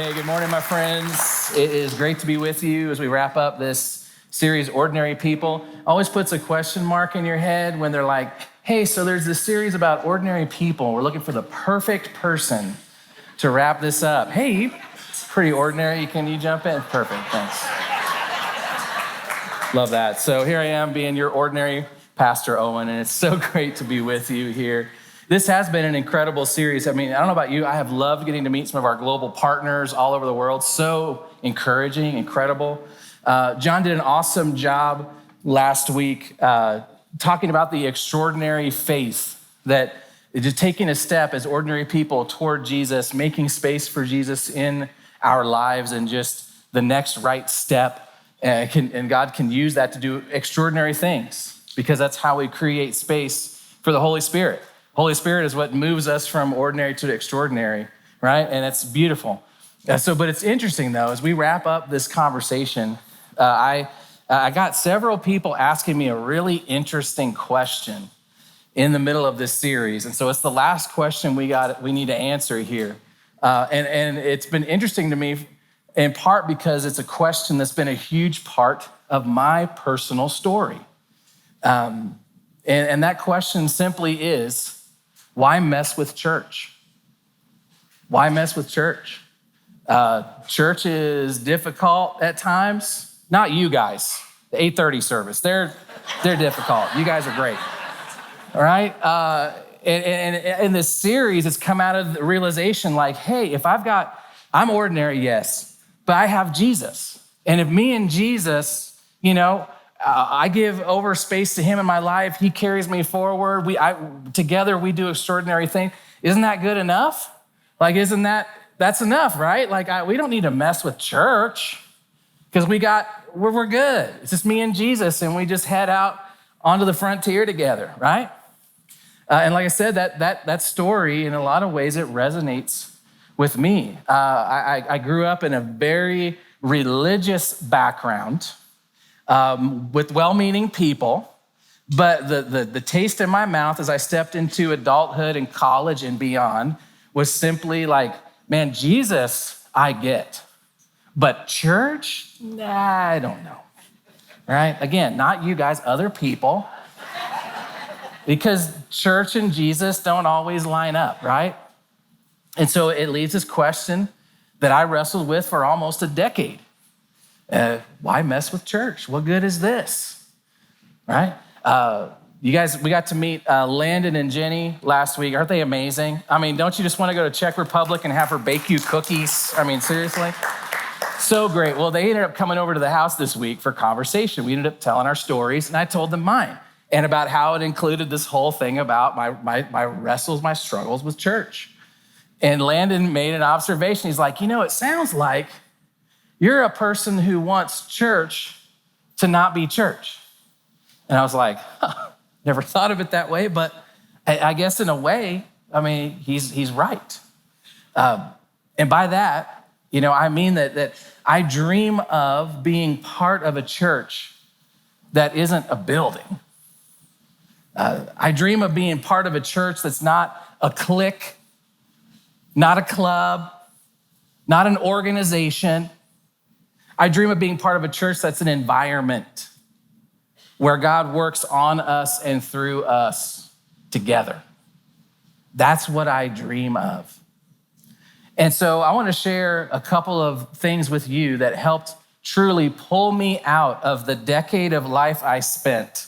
Hey, good morning, my friends. It is great to be with you as we wrap up this series, Ordinary People. Always puts a question mark in your head when they're like, hey, so there's this series about ordinary people. We're looking for the perfect person to wrap this up. Hey, it's pretty ordinary. Can you jump in? Perfect, thanks. Love that. So here I am being your ordinary Pastor Owen, and it's so great to be with you here. This has been an incredible series. I mean, I don't know about you, I have loved getting to meet some of our global partners all over the world. So encouraging, incredible. John did an awesome job last week talking about the extraordinary faith that just taking a step as ordinary people toward Jesus, making space for Jesus in our lives and just the next right step. And God can use that to do extraordinary things because that's how we create space for the Holy Spirit. Holy Spirit is what moves us from ordinary to extraordinary, right? And it's beautiful. But it's interesting though, as we wrap up this conversation, I got several people asking me a really interesting question in the middle of this series. And so it's the last question we need to answer here. And it's been interesting to me in part because it's a question that's been a huge part of my personal story. And that question simply is, why mess with church? Why mess with church? Church is difficult at times. Not you guys, the 8:30 service. They're difficult. You guys are great. All right? And in this series, it's come out of the realization like, hey, I'm ordinary, yes, but I have Jesus. And if me and Jesus, I give over space to him in my life. He carries me forward. Together we do extraordinary things. Isn't that good enough? Like, that's enough, right? Like, we don't need to mess with church because we're good. It's just me and Jesus, and we just head out onto the frontier together, right? And like I said, that story, in a lot of ways, it resonates with me. I grew up in a very religious background. With well-meaning people, but the taste in my mouth as I stepped into adulthood and college and beyond was simply like, man, Jesus, I get. But church, nah, I don't know, right? Again, not you guys, other people. Because church and Jesus don't always line up, right? And so it leaves this question that I wrestled with for almost a decade. Why mess with church? What good is this, right? We got to meet Landon and Jenny last week. Aren't they amazing? I mean, don't you just want to go to Czech Republic and have her bake you cookies? I mean, seriously? So great. Well, they ended up coming over to the house this week for conversation. We ended up telling our stories, and I told them mine, and about how it included this whole thing about my wrestles, my struggles with church. And Landon made an observation. He's like, it sounds like you're a person who wants church to not be church. And I was like, never thought of it that way, but I guess in a way, I mean, he's right. And by that, I mean that I dream of being part of a church that isn't a building. I dream of being part of a church that's not a clique, not a club, not an organization. I dream of being part of a church that's an environment where God works on us and through us together. That's what I dream of. And so I want to share a couple of things with you that helped truly pull me out of the decade of life I spent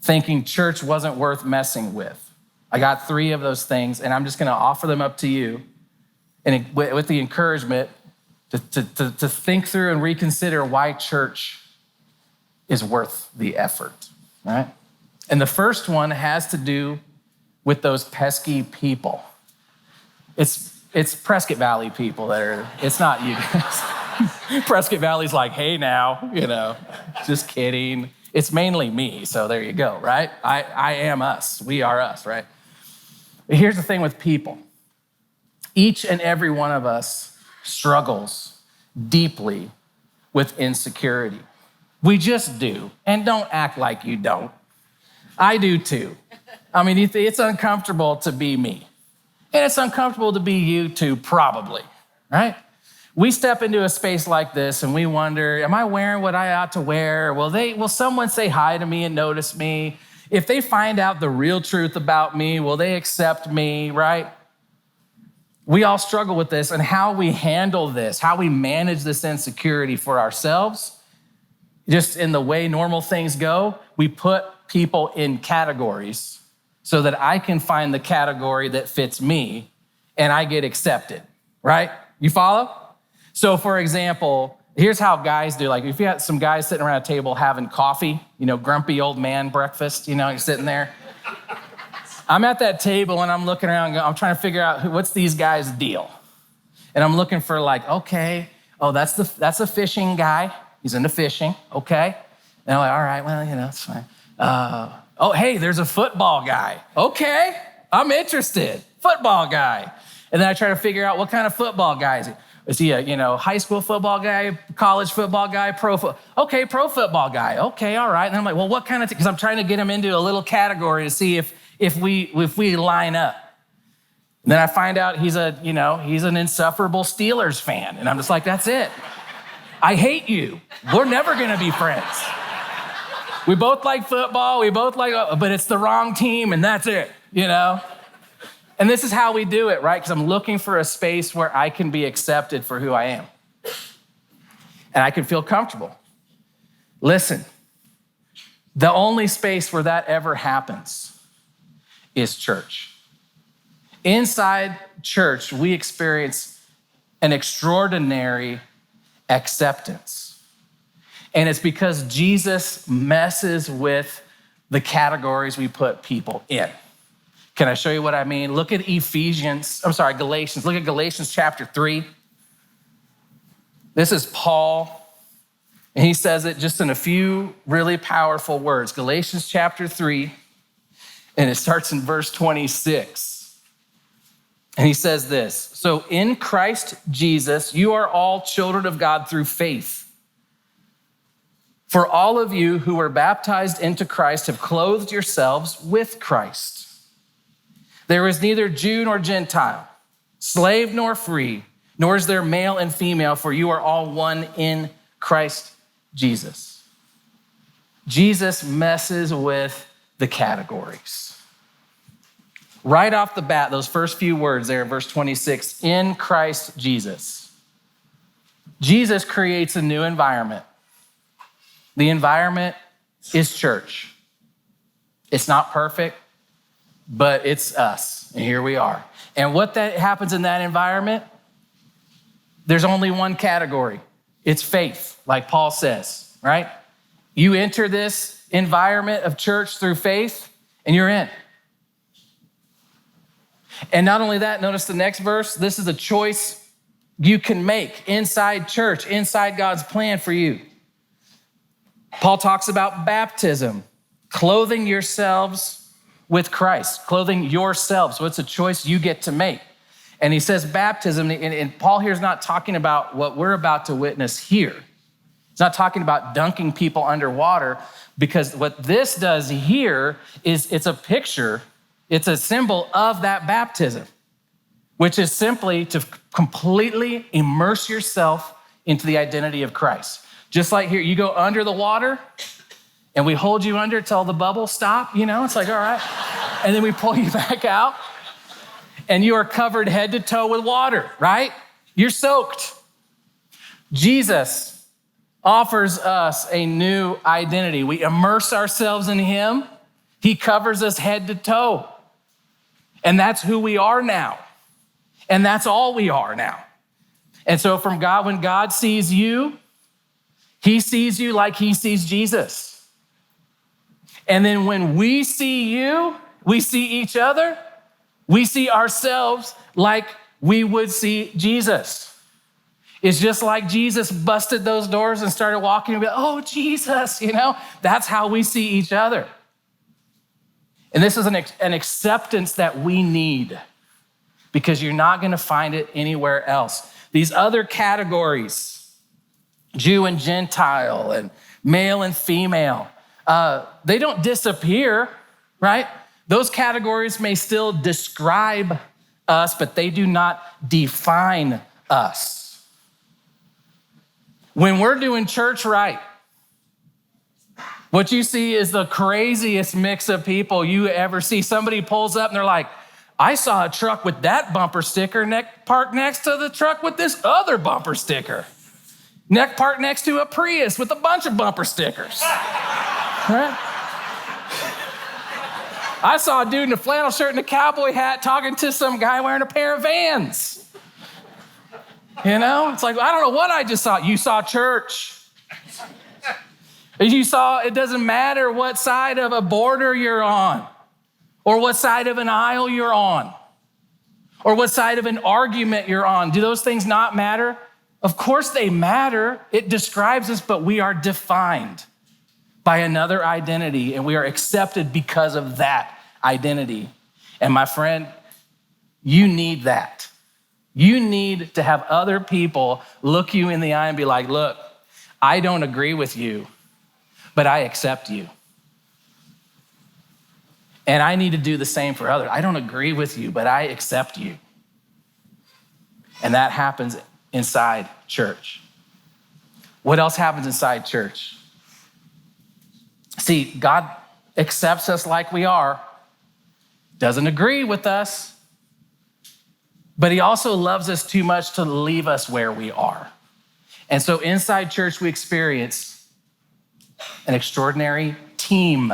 thinking church wasn't worth messing with. I got 3 of those things, and I'm just going to offer them up to you and with the encouragement to think through and reconsider why church is worth the effort, right? And the first one has to do with those pesky people. It's Prescott Valley people it's not you guys. Prescott Valley's like, hey now, just kidding. It's mainly me, so there you go, right? I am us, we are us, right? But here's the thing with people. Each and every one of us struggles deeply with insecurity. We just do, and don't act like you don't. I do too. I mean, it's uncomfortable to be me. And it's uncomfortable to be you too, probably, right? We step into a space like this and we wonder, am I wearing what I ought to wear? Will someone say hi to me and notice me? If they find out the real truth about me, will they accept me, right? We all struggle with this, and how we handle this, how we manage this insecurity for ourselves, just in the way normal things go, we put people in categories so that I can find the category that fits me and I get accepted, right? You follow? So for example, here's how guys do. Like if you got some guys sitting around a table having coffee, grumpy old man breakfast, you're sitting there. I'm at that table and I'm looking around, I'm trying to figure out what's these guys' deal. And I'm looking for that's a fishing guy. He's into fishing, okay. And I'm like, all right, well, it's fine. Hey, there's a football guy. Okay, I'm interested. Football guy. And then I try to figure out what kind of football guy is he. Is he a high school football guy, college football guy, pro football guy. Okay, all right. And I'm like, well, what kind of, because I'm trying to get him into a little category to see if we line up. And then I find out he's an insufferable Steelers fan. And I'm just like, that's it. I hate you. We're never gonna be friends. We both like football, but it's the wrong team and that's it, And this is how we do it, right? Because I'm looking for a space where I can be accepted for who I am. And I can feel comfortable. Listen, the only space where that ever happens is church. Inside church, we experience an extraordinary acceptance. And it's because Jesus messes with the categories we put people in. Can I show you what I mean? Look at Galatians. Look at Galatians chapter 3. This is Paul, and he says it just in a few really powerful words. Galatians chapter 3, and it starts in verse 26. And he says this, so in Christ Jesus, you are all children of God through faith. For all of you who were baptized into Christ have clothed yourselves with Christ. There is neither Jew nor Gentile, slave nor free, nor is there male and female, for you are all one in Christ Jesus. Jesus messes with the categories. Right off the bat, those first few words there in verse 26, in Christ Jesus. Jesus creates a new environment. The environment is church. It's not perfect, but it's us, and here we are. And what that happens in that environment, there's only one category. It's faith, like Paul says, right? You enter this environment of church through faith, and you're in. And not only that, notice the next verse. This is a choice you can make inside church, inside God's plan for you. Paul talks about baptism, clothing yourselves with Christ, clothing yourselves. So it's a choice you get to make. And he says baptism, and Paul here is not talking about what we're about to witness here. He's not talking about dunking people underwater, because what this does here is it's a picture, it's a symbol of that baptism, which is simply to completely immerse yourself into the identity of Christ. Just like here, you go under the water, and we hold you under till the bubbles stop, it's like, all right. And then we pull you back out, and you are covered head to toe with water, right? You're soaked. Jesus offers us a new identity. We immerse ourselves in him. He covers us head to toe. And that's who we are now. And that's all we are now. And so from God, when God sees you, he sees you like he sees Jesus. And then when we see you, we see each other, we see ourselves like we would see Jesus. It's just like Jesus busted those doors and started walking and be like, oh, Jesus, that's how we see each other. And this is an acceptance that we need, because you're not gonna find it anywhere else. These other categories, Jew and Gentile and male and female, they don't disappear, right? Those categories may still describe us, but they do not define us. When we're doing church right, what you see is the craziest mix of people you ever see. Somebody pulls up and they're like, I saw a truck with that bumper sticker parked next to the truck with this other bumper sticker. Parked next to a Prius with a bunch of bumper stickers. Right? I saw a dude in a flannel shirt and a cowboy hat talking to some guy wearing a pair of Vans. You know, it's like, I don't know what I just saw. You saw church. You saw, it doesn't matter what side of a border you're on, or what side of an aisle you're on, or what side of an argument you're on. Do those things not matter? Of course they matter. It describes us, but we are defined by another identity, and we are accepted because of that identity. And my friend, you need that. You need to have other people look you in the eye and be like, look, I don't agree with you, but I accept you. And I need to do the same for others. I don't agree with you, but I accept you. And that happens inside church. What else happens inside church? See, God accepts us like we are, doesn't agree with us, but he also loves us too much to leave us where we are. And so inside church, we experience an extraordinary team.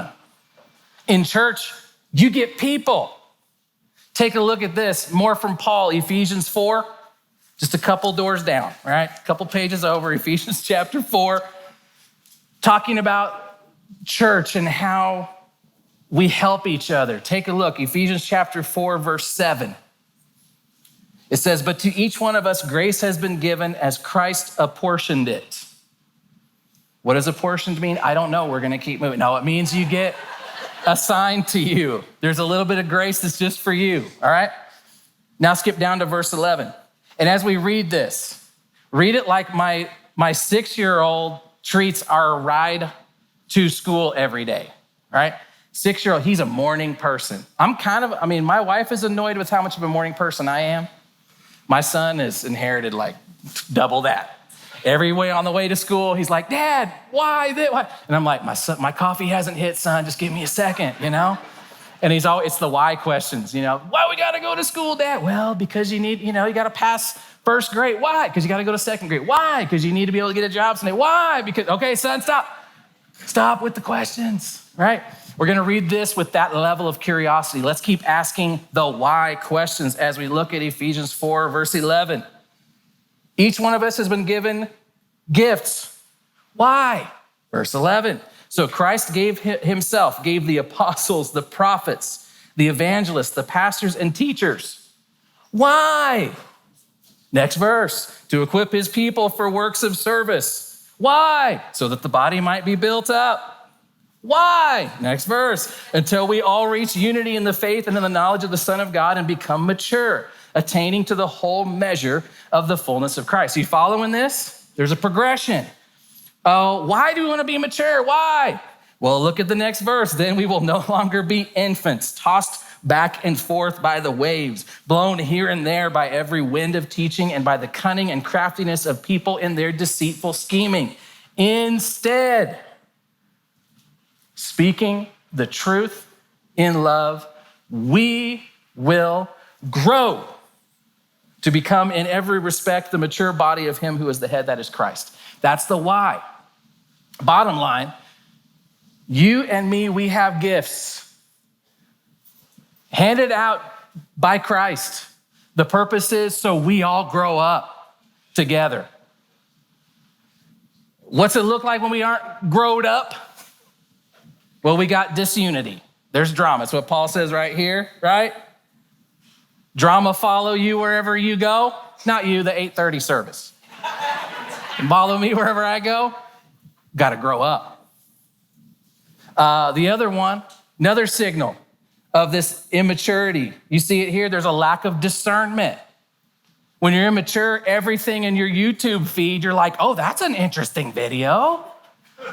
In church, you get people. Take a look at this, more from Paul, Ephesians 4, just a couple doors down, right? A couple pages over, Ephesians chapter 4, talking about church and how we help each other. Take a look, Ephesians chapter 4, verse 7. It says, but to each one of us, grace has been given as Christ apportioned it. What does apportioned mean? I don't know. We're going to keep moving. No, it means you get assigned to you. There's a little bit of grace that's just for you, all right? Now skip down to verse 11. And as we read this, read it like my 6-year-old treats our ride to school every day, right? 6-year-old, he's a morning person. My wife is annoyed with how much of a morning person I am. My son has inherited like double that. Every way on the way to school, he's like, Dad, why this? Why? And I'm like, my coffee hasn't hit, son. Just give me a second, you know? And it's the why questions, you know? Why we got to go to school, Dad? Well, because you need, you got to pass first grade. Why? Because you got to go to second grade. Why? Because you need to be able to get a job someday. Why? Because, okay, son, stop. Stop with the questions, right? We're going to read this with that level of curiosity. Let's keep asking the why questions as we look at Ephesians 4, verse 11. Each one of us has been given gifts. Why? Verse 11. So Christ gave the apostles, the prophets, the evangelists, the pastors, and teachers. Why? Next verse. To equip his people for works of service. Why? So that the body might be built up. Why? Next verse. Until we all reach unity in the faith and in the knowledge of the Son of God and become mature, attaining to the whole measure of the fullness of Christ. You following this? There's a progression. Oh, why do we want to be mature? Why? Well, look at the next verse. Then we will no longer be infants, tossed back and forth by the waves, blown here and there by every wind of teaching and by the cunning and craftiness of people in their deceitful scheming. Instead, speaking the truth in love, we will grow to become in every respect the mature body of him who is the head, that is Christ. That's the why. Bottom line, you and me, we have gifts handed out by Christ. The purpose is so we all grow up together. What's it look like when we aren't growed up? Well, we got disunity. There's drama. It's what Paul says right here, right? Drama follow you wherever you go. Not you, the 8:30 service. Follow me wherever I go. Got to grow up. The other one, another signal of this immaturity. You see it here, there's a lack of discernment. When you're immature, everything in your YouTube feed, you're like, oh, that's an interesting video.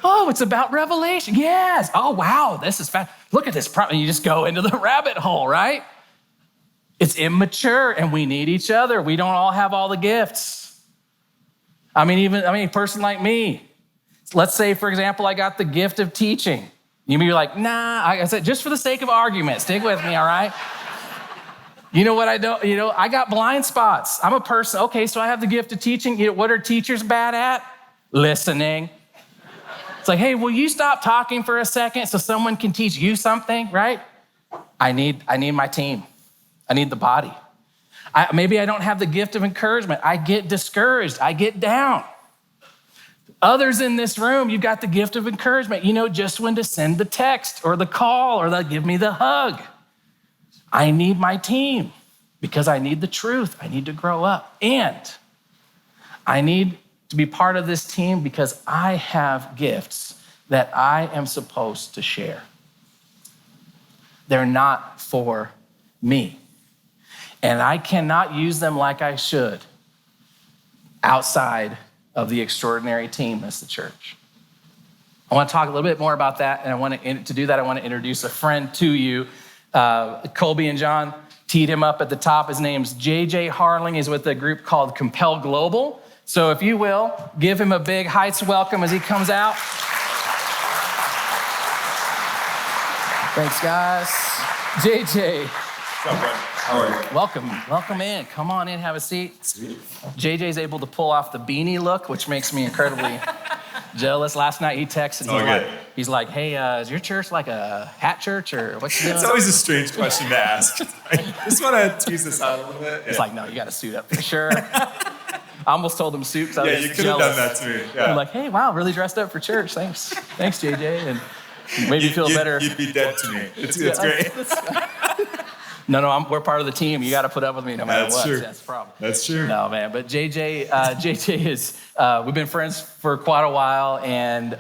Oh, it's about Revelation. Yes. Oh, wow, this is fast. Look at this. And you just go into the rabbit hole, right? It's immature, and we need each other. We don't all have all the gifts. A person like me, let's say, for example, I got the gift of teaching. You may be like, nah, I said, just for the sake of argument, stick with me, all right? You know what I don't, I got blind spots. I'm a person, okay, so I have the gift of teaching. What are teachers bad at? Listening. It's like, hey, will you stop talking for a second so someone can teach you something, right? I need my team. I need the body. Maybe I don't have the gift of encouragement. I get discouraged. I get down. Others in this room, you've got the gift of encouragement. You know just when to send the text or the call or give me the hug. I need my team because I need the truth. I need to grow up. And I need to be part of this team because I have gifts that I am supposed to share. They're not for me. And I cannot use them like I should outside of the extraordinary team that's the church. I want to talk a little bit more about that, and to do that, I want to introduce a friend to you. Colby and John teed him up at the top. His name's JJ Harling. He's with a group called Compel Global. So if you will, give him a big Heights welcome as he comes out. Thanks, guys. JJ. What's up, bud? How are you? Welcome in. Come on in, have a seat. Sweet. JJ's able to pull off the beanie look, which makes me incredibly jealous. Last night he texted. He's like, hey, is your church like a hat church or what you doing? It's always a strange question to ask. I just want to tease this out a little bit. It's like, no, you got to suit up for sure. I almost told him suit because I was jealous. Yeah, you could have done that to me. Yeah. I'm like, hey, wow, really dressed up for church. Thanks, JJ. And made me feel better. You'd be dead to me. It's great. No, we're part of the team. You got to put up with me no matter what. True. That's the problem. That's true. No, man. But JJ is, we've been friends for quite a while, and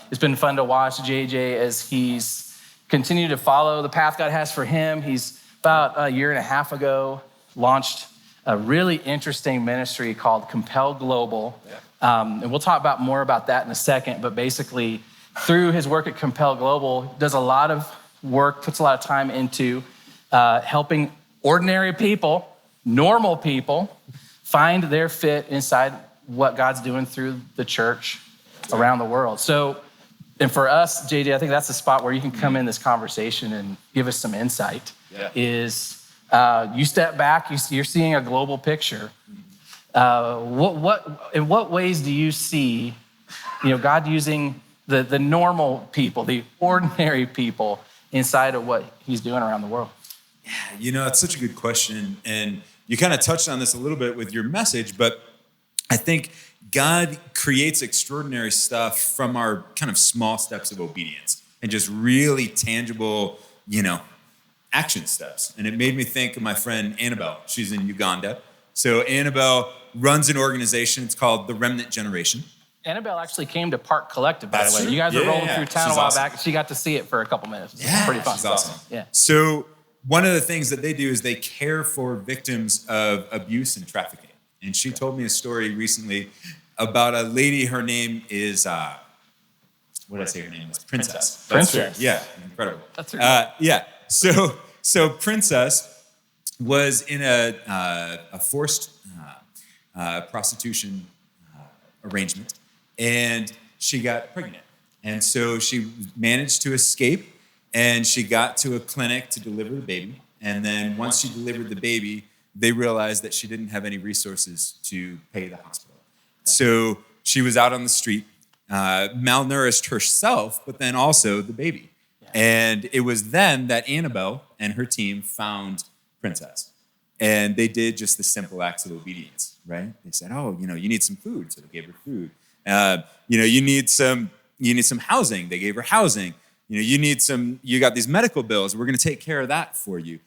it's been fun to watch JJ as he's continued to follow the path God has for him. He's about a year and a half ago launched a really interesting ministry called Compel Global. Yeah. And we'll talk about more about that in a second, but basically through his work at Compel Global, does a lot of work, puts a lot of time into helping ordinary people, normal people, find their fit inside what God's doing through the church around the world. So, and for us, JJ, I think that's the spot where you can come in this conversation and give us some insight. Yeah. You step back, you're seeing a global picture. In what ways do you see, God using the normal people, the ordinary people inside of what he's doing around the world? Yeah, it's such a good question. And you kind of touched on this a little bit with your message, but I think God creates extraordinary stuff from our kind of small steps of obedience and just really tangible, action steps. And it made me think of my friend Annabelle. She's in Uganda. So Annabelle runs an organization. It's called The Remnant Generation. Annabelle actually came to Park Collective, by the way. You guys were rolling through town a while back. She got to see it for a couple minutes. It's pretty fun. She's awesome. Yeah. So one of the things that they do is they care for victims of abuse and trafficking. And she told me a story recently about a lady. Her name is, what did I say her name was? Princess. Princess. Yeah, incredible. That's her. Yeah. So Princess was in a forced prostitution arrangement, and she got pregnant. And so she managed to escape, and she got to a clinic to deliver the baby. And then once she delivered the baby, they realized that she didn't have any resources to pay the hospital. So she was out on the street, malnourished herself, but then also the baby. And it was then that Annabelle and her team found Princess. And they did just the simple acts of obedience, right? They said, you need some food. So they gave her food. You need some housing. They gave her housing. You got these medical bills. We're going to take care of that for you.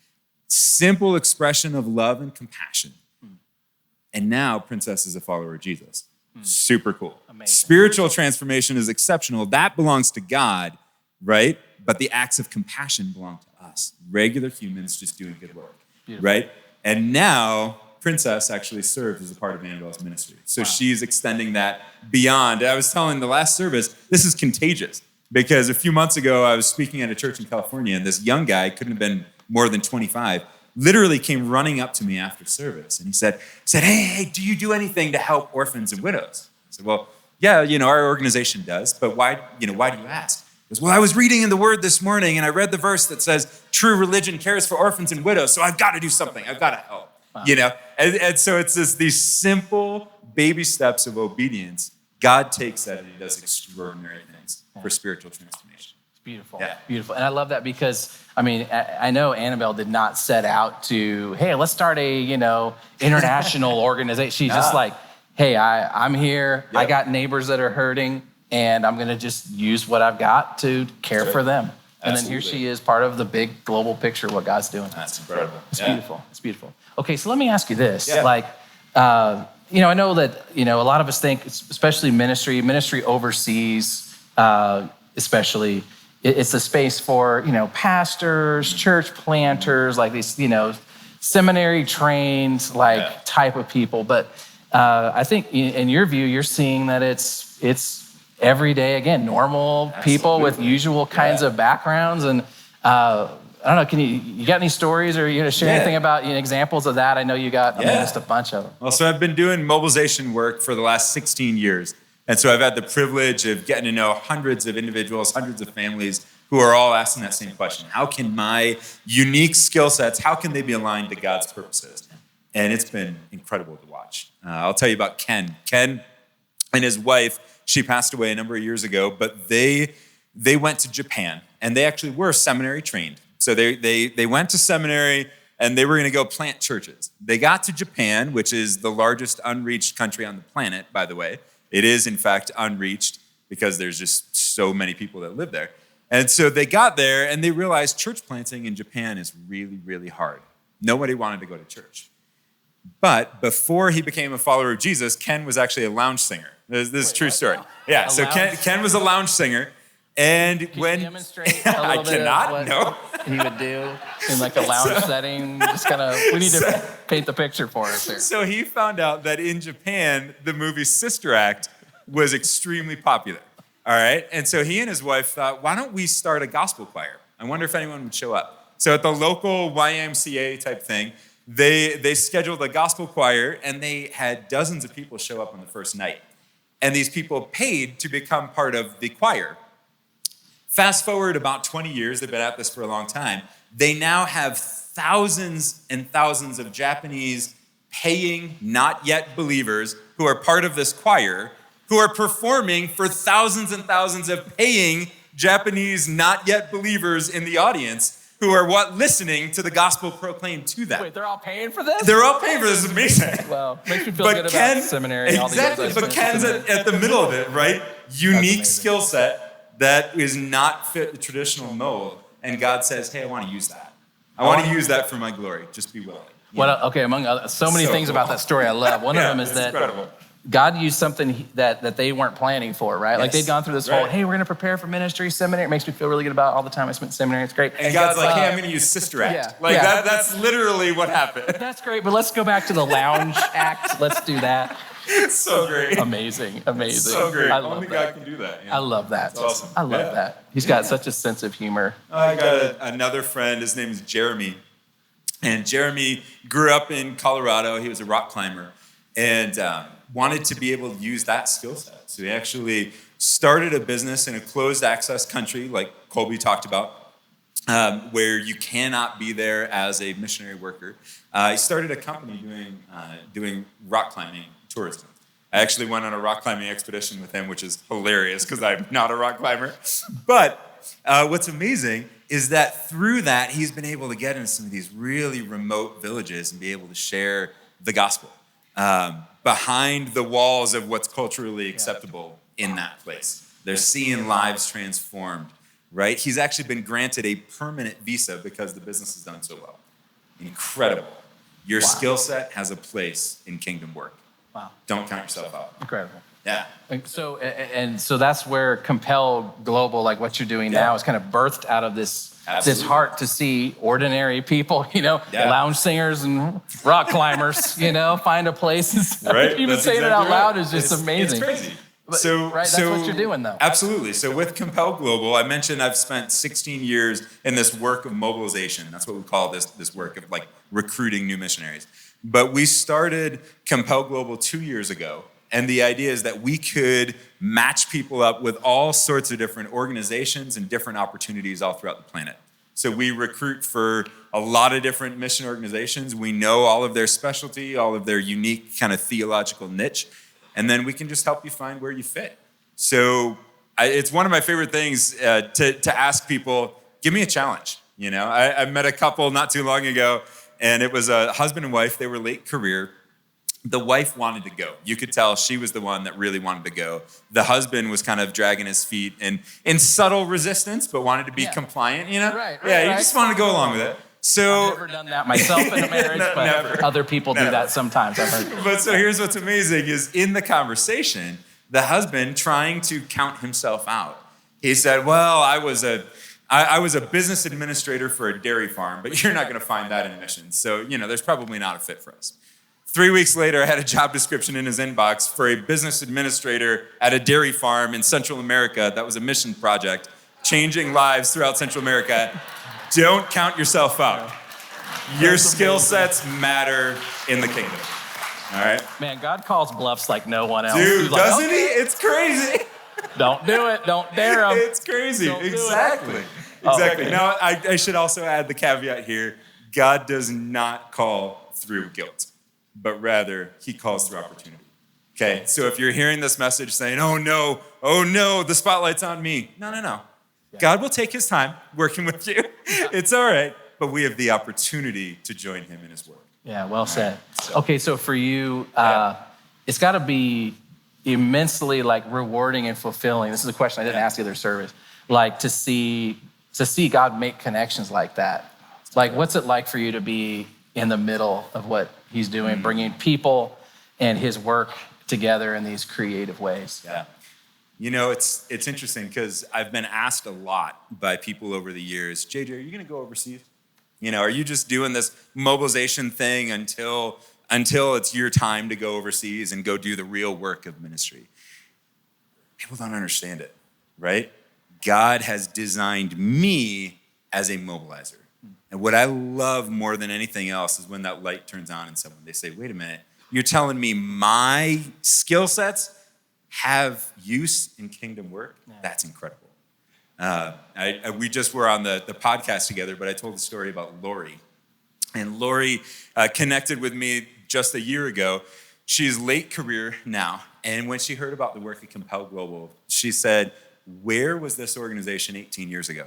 Simple expression of love and compassion. And now Princess is a follower of Jesus. Super cool. Amazing. Spiritual transformation is exceptional. That belongs to God, right? But the acts of compassion belong to us. Regular humans just doing good work, Beautiful. Right? And now Princess actually serves as a part of Annabelle's ministry. So She's extending that beyond. I was telling the last service, this is contagious. Because a few months ago, I was speaking at a church in California, and this young guy, couldn't have been more than 25, literally came running up to me after service. And he said, hey, do you do anything to help orphans and widows? I said, well, yeah, our organization does, but why do you ask? He goes, well, I was reading in the Word this morning, and I read the verse that says, true religion cares for orphans and widows, so I've got to do something. I've got to help, Wow. And so it's these simple baby steps of obedience. God takes that and he does extraordinary things for spiritual transformation. It's beautiful. Yeah. Beautiful. And I love that because, I know Annabelle did not set out to, hey, let's start a, international organization. She's just like, hey, I'm here. Yep. I got neighbors that are hurting, and I'm going to just use what I've got to care for them. And then here she is, part of the big global picture of what God's doing. That's incredible. It's beautiful. It's beautiful. Okay, so let me ask you this. Yeah. I know that, a lot of us think, especially ministry overseas, especially, it's a space for, pastors, church planters, like these, seminary trained, type of people. But I think in your view, you're seeing that it's every day, again, normal people with usual kinds of backgrounds. And I don't know, you got any stories or you gonna share anything about examples of that? I know you got just a bunch of them. Well, so I've been doing mobilization work for the last 16 years. And so I've had the privilege of getting to know hundreds of individuals, hundreds of families who are all asking that same question. How can my unique skill sets, how can they be aligned to God's purposes? And it's been incredible to watch. I'll tell you about Ken. Ken and his wife, she passed away a number of years ago, but they went to Japan, and they actually were seminary trained. So they went to seminary, and they were going to go plant churches. They got to Japan, which is the largest unreached country on the planet, by the way. It is, in fact, unreached because there's just so many people that live there. And so they got there, and they realized church planting in Japan is really, really hard. Nobody wanted to go to church. But before he became a follower of Jesus, Ken was actually a lounge singer. This is a true story. Yeah, so Ken was a lounge singer. And Can you demonstrate a little I bit cannot, of no. what he would do in like a lounge setting? Just kind of, we need to paint the picture for us here. So he found out that in Japan, the movie Sister Act was extremely popular. All right, and so he and his wife thought, why don't we start a gospel choir? I wonder if anyone would show up. So at the local YMCA type thing, they scheduled a gospel choir, and they had dozens of people show up on the first night. And these people paid to become part of the choir. Fast forward about 20 years, they've been at this for a long time. They now have thousands and thousands of Japanese paying, not yet believers who are part of this choir, who are performing for thousands and thousands of paying Japanese, not yet believers in the audience who are listening to the gospel proclaimed to them. Wait, they're all paying for this? They're all paying for this. It's amazing. Well, makes me feel good about seminary. Exactly, but Ken's at the middle of it, right? Unique skill set that is not fit the traditional mold. And God says, hey, I want to use that. I want to use that for my glory. Just be willing. Okay, among other, so many things about that story I love. One of them is that incredible. God used something that they weren't planning for, right? Yes. Like they'd gone through this whole, hey, we're going to prepare for ministry, seminary. It makes me feel really good about all the time I spent in seminary. It's great. And God's like, hey, I'm going to use Sister Act. That's literally what happened. That's great, but let's go back to the lounge act. Let's do that. It's so great. Amazing. So great. I love Only that. God can do that. Yeah. I love that. That's awesome. I love that. He's got such a sense of humor. I got another friend. His name is Jeremy. And Jeremy grew up in Colorado. He was a rock climber. And wanted to be able to use that skill set. So he actually started a business in a closed access country like Colby talked about, where you cannot be there as a missionary worker. He started a company doing rock climbing tourism. I actually went on a rock climbing expedition with him, which is hilarious because I'm not a rock climber. But what's amazing is that through that, he's been able to get into some of these really remote villages and be able to share the gospel. Behind the walls of what's culturally acceptable in that place. They're seeing lives transformed, right? He's actually been granted a permanent visa because the business has done so well. Incredible. Your skill set has a place in kingdom work. Wow. Don't count yourself out. Incredible. Yeah. So that's where Compel Global, like what you're doing now, is kind of birthed out of this heart to see ordinary people, lounge singers and rock climbers, find a place. Right. Even saying it out loud is just amazing. It's crazy. That's what you're doing, though. Absolutely. So with Compel Global, I mentioned I've spent 16 years in this work of mobilization. That's what we call this work of like recruiting new missionaries. But we started Compel Global 2 years ago. And the idea is that we could match people up with all sorts of different organizations and different opportunities all throughout the planet. So we recruit for a lot of different mission organizations. We know all of their specialty, all of their unique kind of theological niche, and then we can just help you find where you fit. So it's one of my favorite things to ask people, give me a challenge. You know, I met a couple not too long ago, and it was a husband and wife. They were late career. The wife wanted to go. You could tell she was the one that really wanted to go. The husband was kind of dragging his feet and in subtle resistance, but wanted to be compliant, you know? Right, he just wanted to go along with it. So I've never done that myself in a marriage, but never. Other people do that sometimes, I've heard. But so here's what's amazing is in the conversation, the husband trying to count himself out. He said, well, I was a business administrator for a dairy farm, but you're not going to find that in missions. So, you know, there's probably not a fit for us. 3 weeks later, I had a job description in his inbox for a business administrator at a dairy farm in Central America. That was a mission project, changing lives throughout Central America. Don't count yourself out. Your skill sets matter in the kingdom. All right? Man, God calls bluffs like no one else. Dude, He's like, doesn't he? It's crazy. Don't do it. Don't dare him. It's crazy. Don't do it. Exactly. Okay. Now, I should also add the caveat here. God does not call through guilt, but rather he calls through opportunity. Okay, so if you're hearing this message saying, oh no, the spotlight's on me. No. Yeah. God will take his time working with you. It's all right, but we have the opportunity to join him in his work. Yeah, well said. Okay, so for you, it's got to be immensely like rewarding and fulfilling. This is a question I didn't ask the other service. Like to see God make connections like that. Like, what's it like for you to be in the middle of what he's doing, bringing people and his work together in these creative ways? Yeah. You know, it's interesting because I've been asked a lot by people over the years, JJ, are you going to go overseas? You know, are you just doing this mobilization thing until it's your time to go overseas and go do the real work of ministry? People don't understand it, right? God has designed me as a mobilizer. And what I love more than anything else is when that light turns on in someone. They say, wait a minute, you're telling me my skill sets have use in kingdom work? Yeah. That's incredible. We just were on the podcast together, but I told the story about Lori. And Lori connected with me just a year ago. She's late career now. And when she heard about the work at Compel Global, she said, where was this organization 18 years ago?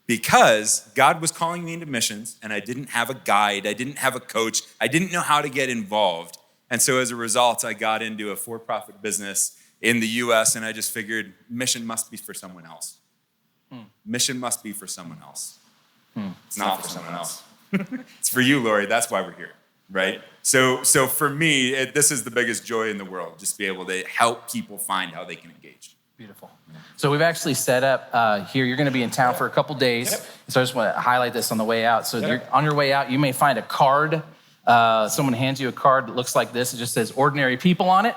Because God was calling me into missions, and I didn't have a guide, I didn't have a coach, I didn't know how to get involved. And so as a result, I got into a for-profit business in the US, and I just figured mission must be for someone else. Mission must be for someone else. It's not for someone else. It's for you, Lori. That's why we're here, right? So for me, this is the biggest joy in the world, just be able to help people find how they can engage. Beautiful. So we've actually set up here. You're going to be in town for a couple days. Yep. So I just want to highlight this on the way out. So you're, on your way out, you may find a card. Someone hands you a card that looks like this. It just says ordinary people on it.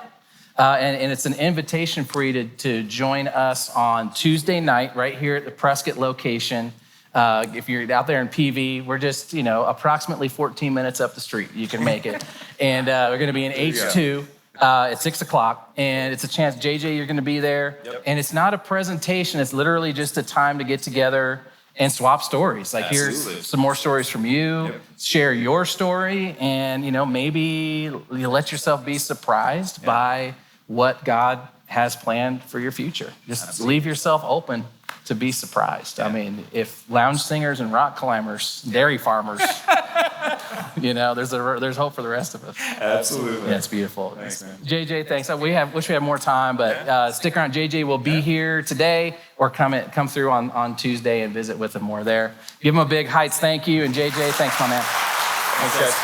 And it's an invitation for you to join us on Tuesday night right here at the Prescott location. If you're out there in PV, we're just, approximately 14 minutes up the street. You can make it. And we're going to be in H2. At 6 o'clock, and it's a chance, JJ, you're gonna be there. Yep. And it's not a presentation, it's literally just a time to get together and swap stories. Like here's some more stories from you, share your story, and maybe you let yourself be surprised by what God has planned for your future. Just leave yourself open to be surprised. Yeah. I mean, if lounge singers and rock climbers, dairy farmers, there's hope for the rest of us. Absolutely. Yeah, it's beautiful. Thanks, man. JJ, thanks. Wish we had more time, but stick around. JJ will be here today or come through on Tuesday and visit with him more there. Give him a big Heights thank you. And JJ, thanks, my man. Thanks, guys.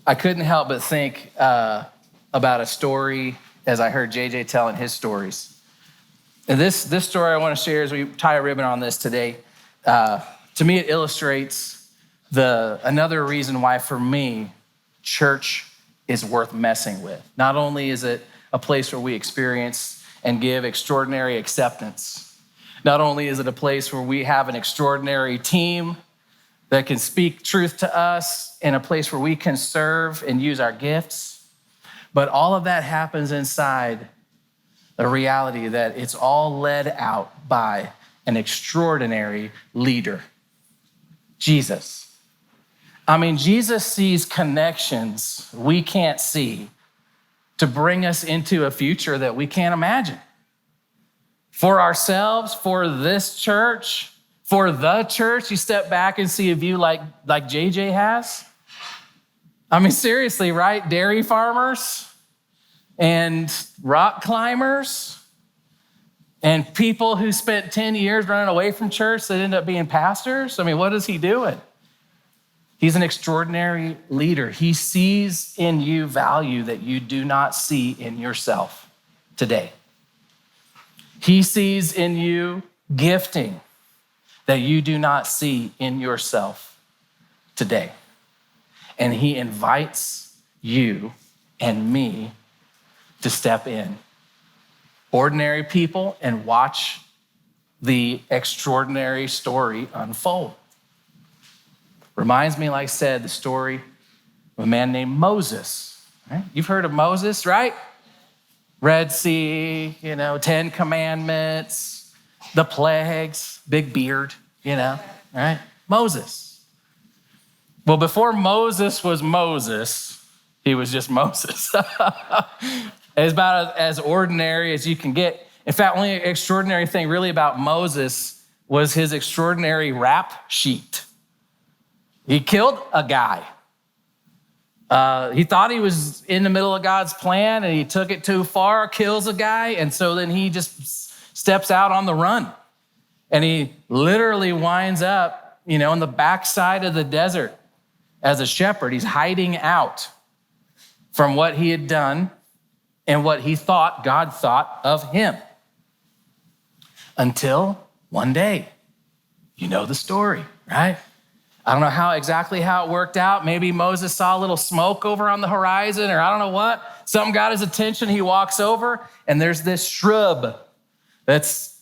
I couldn't help but think about a story as I heard JJ telling his stories. And this story I want to share as we tie a ribbon on this today, to me it illustrates Another reason why for me, church is worth messing with. Not only is it a place where we experience and give extraordinary acceptance, not only is it a place where we have an extraordinary team that can speak truth to us, and a place where we can serve and use our gifts, but all of that happens inside the reality that it's all led out by an extraordinary leader, Jesus. I mean, Jesus sees connections we can't see to bring us into a future that we can't imagine. For ourselves, for this church, for the church, you step back and see a view like JJ has. I mean, seriously, right? Dairy farmers and rock climbers and people who spent 10 years running away from church that end up being pastors. I mean, what is he doing? He's an extraordinary leader. He sees in you value that you do not see in yourself today. He sees in you gifting that you do not see in yourself today. And he invites you and me to step in. Ordinary people and watch the extraordinary story unfold. Reminds me, like I said, the story of a man named Moses. Right? You've heard of Moses, right? Red Sea, 10 Commandments, the plagues, big beard, right? Moses. Well, before Moses was Moses, he was just Moses. It's about as ordinary as you can get. In fact, only extraordinary thing really about Moses was his extraordinary rap sheet. He killed a guy. He thought he was in the middle of God's plan and he took it too far, kills a guy, and so then he just steps out on the run. And he literally winds up, in the backside of the desert as a shepherd. He's hiding out from what he had done and what he thought God thought of him. Until one day, you know the story, right? I don't know exactly how it worked out. Maybe Moses saw a little smoke over on the horizon, or I don't know what. Something got his attention. He walks over, and there's this shrub that's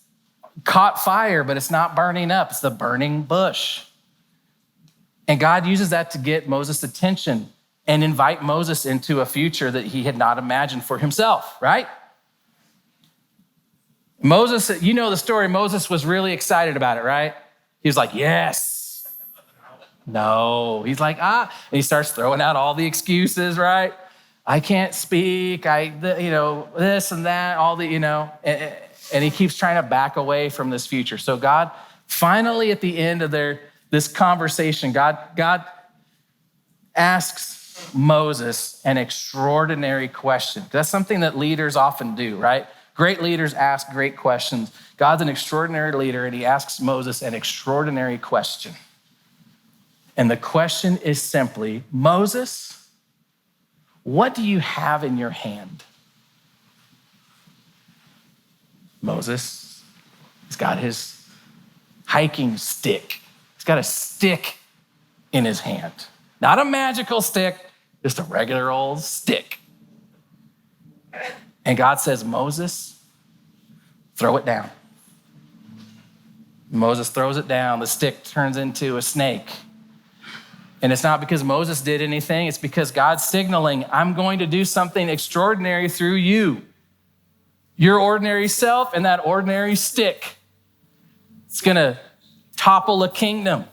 caught fire, but it's not burning up. It's the burning bush. And God uses that to get Moses' attention and invite Moses into a future that he had not imagined for himself, right? Moses, you know the story. Moses was really excited about it, right? He was like, yes. No, he's like, And he starts throwing out all the excuses, right? I can't speak, this and that, all the, and he keeps trying to back away from this future. So God, finally at the end of this conversation, God asks Moses an extraordinary question. That's something that leaders often do, right? Great leaders ask great questions. God's an extraordinary leader, and he asks Moses an extraordinary question. And the question is simply, Moses, what do you have in your hand? Moses, he's got his hiking stick. He's got a stick in his hand. Not a magical stick, just a regular old stick. And God says, Moses, throw it down. Moses throws it down. The stick turns into a snake. And it's not because Moses did anything. It's because God's signaling, I'm going to do something extraordinary through you. Your ordinary self and that ordinary stick. It's going to topple a kingdom.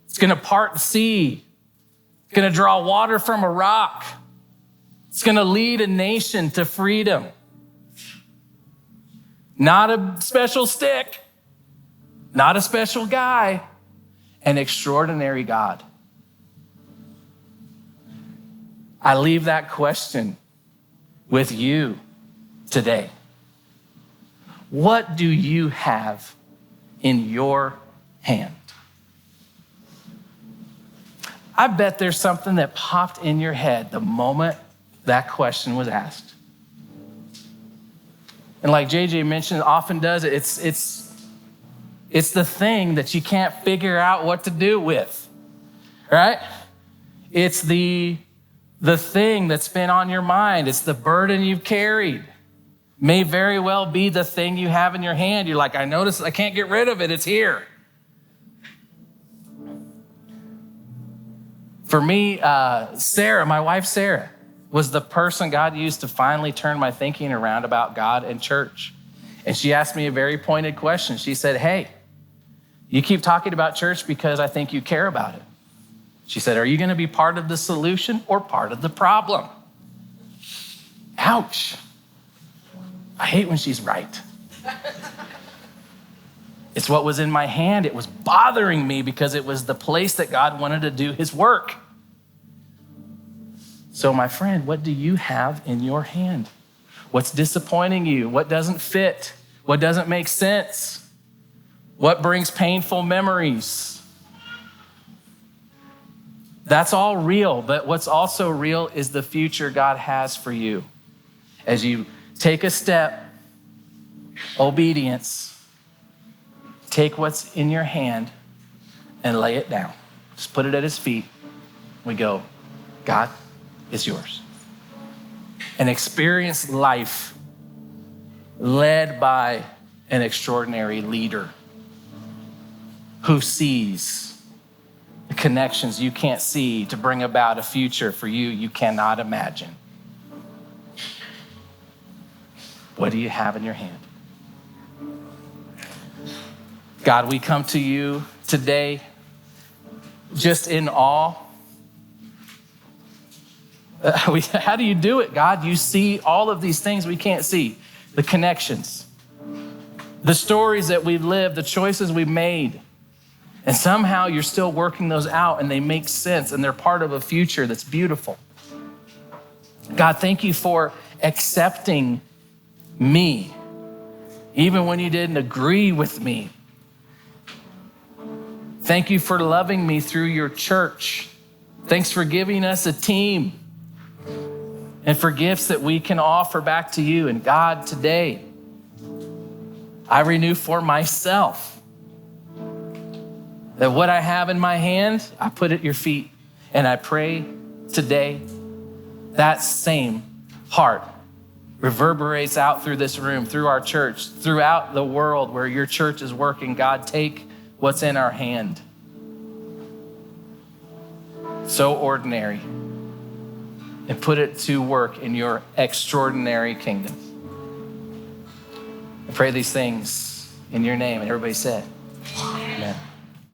It's going to part the sea. It's going to draw water from a rock. It's going to lead a nation to freedom. Not a special stick. Not a special guy. An extraordinary God. I leave that question with you today. What do you have in your hand? I bet there's something that popped in your head the moment that question was asked. And like JJ mentioned, often does, it's It's the thing that you can't figure out what to do with, right? It's the thing that's been on your mind. It's the burden you've carried. May very well be the thing you have in your hand. You're like, I notice I can't get rid of it. It's here. For me, Sarah, my wife Sarah, was the person God used to finally turn my thinking around about God and church. And she asked me a very pointed question. She said, hey, you keep talking about church because I think you care about it. She said, are you going to be part of the solution or part of the problem? Ouch. I hate when she's right. It's what was in my hand. It was bothering me because it was the place that God wanted to do his work. So my friend, what do you have in your hand? What's disappointing you? What doesn't fit? What doesn't make sense? What brings painful memories? That's all real, but what's also real is the future God has for you. As you take a step, obedience, take what's in your hand and lay it down. Just put it at his feet. We go, God, it's yours. And experience life led by an extraordinary leader who sees the connections you can't see to bring about a future for you cannot imagine. What do you have in your hand? God, we come to you today just in awe. How do you do it, God? You see all of these things we can't see, the connections, the stories that we've lived, the choices we've made. And somehow you're still working those out and they make sense and they're part of a future that's beautiful. God, thank you for accepting me, even when you didn't agree with me. Thank you for loving me through your church. Thanks for giving us a team and for gifts that we can offer back to you. And God, today, I renew for myself that what I have in my hand, I put at your feet. And I pray today that same heart reverberates out through this room, through our church, throughout the world where your church is working. God, take what's in our hand. So ordinary. And put it to work in your extraordinary kingdom. I pray these things in your name. And everybody said,